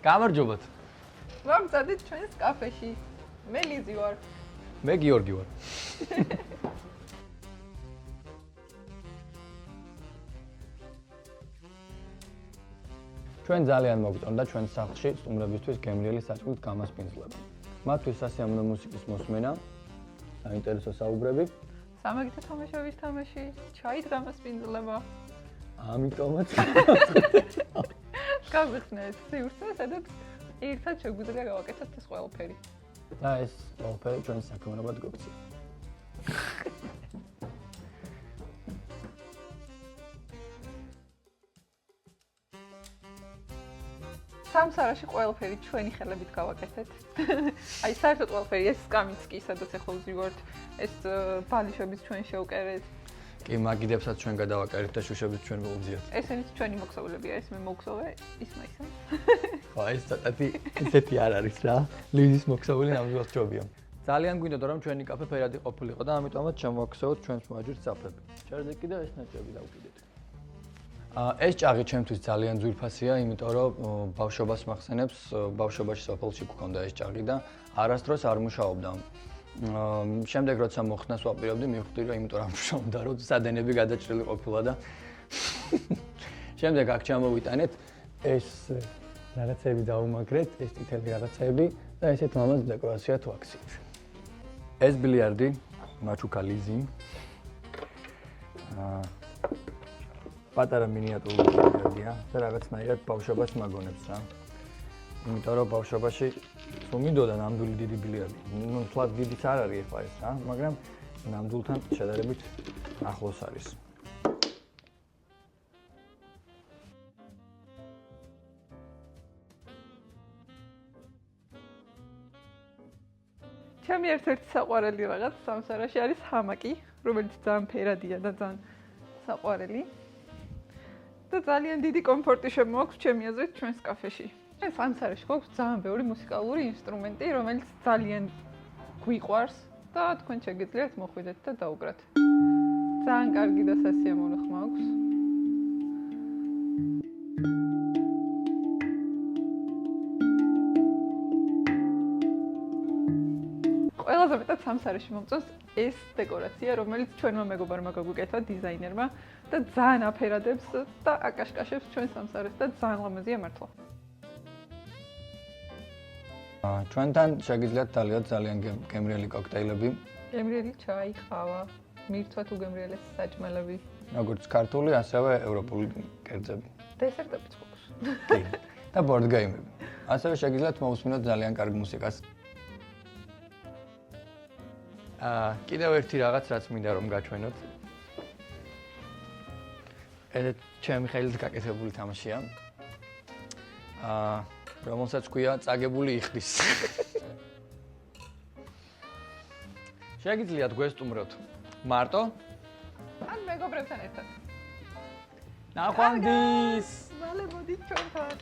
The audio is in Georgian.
გამარჯობათ. ვამწადეთ ჩვენს კაფეში. მე ლიზი ვარ. მე გიორგი ვარ. ჩვენ ძალიან მოგწონდა ჩვენ სახლში სტუმრებისთვის გემრიელი საჭმლის გამასპინძლება. მათთვის სასიამოვნო მუსიკის მოსმენა, საინტერესო საუბრები, სამაგითა თამაშების თამაში, ჩაით გამასპინძლება. ამიტომაც გავიხსნეთ სივრცე, სადაც ერთად შეგვიძლია გავაკეთოთ ეს ყველაფერი. და ეს ყველაფერი ჩვენ საქმიანობად გვექცია. სამსარაში ყველაფერი ჩვენი ხელებით გავაკეთეთ. აი საერთოდ ყველაფერი ეს სკამიც კი სადაც ახლა ვზივართ, ეს ბალიშების ჩვენ შევკერეთ. კი, მაგიდებსაც ჩვენ გადავაკარეთ და შუშებით ჩვენ ვუძიოთ. ესენიც ჩვენი მოქსოვლებია, ეს მე მოგსოვე, ისმაისა. ხო, ეს ცოტათი ესეთი არ არის რა. ლიზის მოქსოვილი ნამდვილად ჯობია. ძალიან გვინდოდა რომ ჩვენი კაფე ფერადი ყოფილიყო და ამიტომაც ჩამოვაქცევოთ ჩვენს მოაჯირს საფრები. ჩერდე კიდევ ეს ნაჭრები დავკიდეთ. ეს ჭაღი ჩემთვის ძალიან ძვირფასია, იმიტომ რომ ბავშვობას მახსენებს, ბავშვობაში სოფელში გქონდა ეს ჭაღი და არასდროს არ მუშაობდა. შემდეგ როცა მოხდნას ვაპირებდი, მივხვდი რომ იმიტომ არ მუშაობდა, რომ სადენები გადაჭრილი ყოფილა და შემდეგ აქ ჩამოვიტანეთ ეს რაღაცები დაუმაგრეთ, ეს წითელი რაღაცები და ესეთ მამაც დეკორაციად ვაქციეთ. ეს ბილიარდი, მაჩუკა ლიზი. პატარა მინიატურული ბილიარდია და რაღაცნაირად ბავშვობას მაგონებს რა. იმიტომ რომ ბავშვობაში თუ მინდოდა ნამდვილი დიდი ბილიარდი. ნუ თლად დიდიც არ არის ახლა ეს რა, მაგრამ ნამდვილთან შედარებით ახლოს არის. ჩემი ერთ-ერთი საყვარელი რაღაც სამსარაში არის ჰამაკი, რომელიც ძალიან ფერადია და ძალიან საყვარელი. და ძალიან დიდი კომფორტი შემოაქვს ჩემი აზრით ჩვენს კაფეში. ჩვენ სამსარაში გვაქვს ძალიან ბევრი მუსიკალური ინსტრუმენტი, რომელიც ძალიან გვიყვარს და თქვენ შეგიძლიათ მოხვიდეთ და დაუგრათ. ძალიან კარგი და სასიამოვნო ხმა აქვს. ყველაზე მეტად სამსარაში მომწონს ეს დეკორაცია, რომელიც ჩვენმა მეგობარმა გაგვიკეთა დიზაინერმა და ძალიან აფერადებს და აკაშკაშებს ჩვენ სამსარეს და ძალიან ლამაზია მართლა. ჩვენთან შეგიძლიათ ძალიან გემრიელი კოქტეილები. გემრიელი ჩაი, ყავა, მირთვა თუ გემრიელი საჭმელები. როგორც ქართული, ასევე ევროპული კერძები. დესერტებიც გვაქვს. კი. და ბორდ გეიმები. ასევე შეგიძლიათ მოусმინოთ ძალიან კარგ მუსიკას. კიდევ ერთი რაღაც, რაც მინდა რომ გაჩვენოთ. ეს ჩემი ხელით გაკეთებული თამაშია. რომელსაც ქვია წაგებული იხდის. შეგიძლიათ გვესტუმროთ მარტო? ან მეგობრებთან ერთად. ნახვამდის! მალე მოდით ჩვენთან.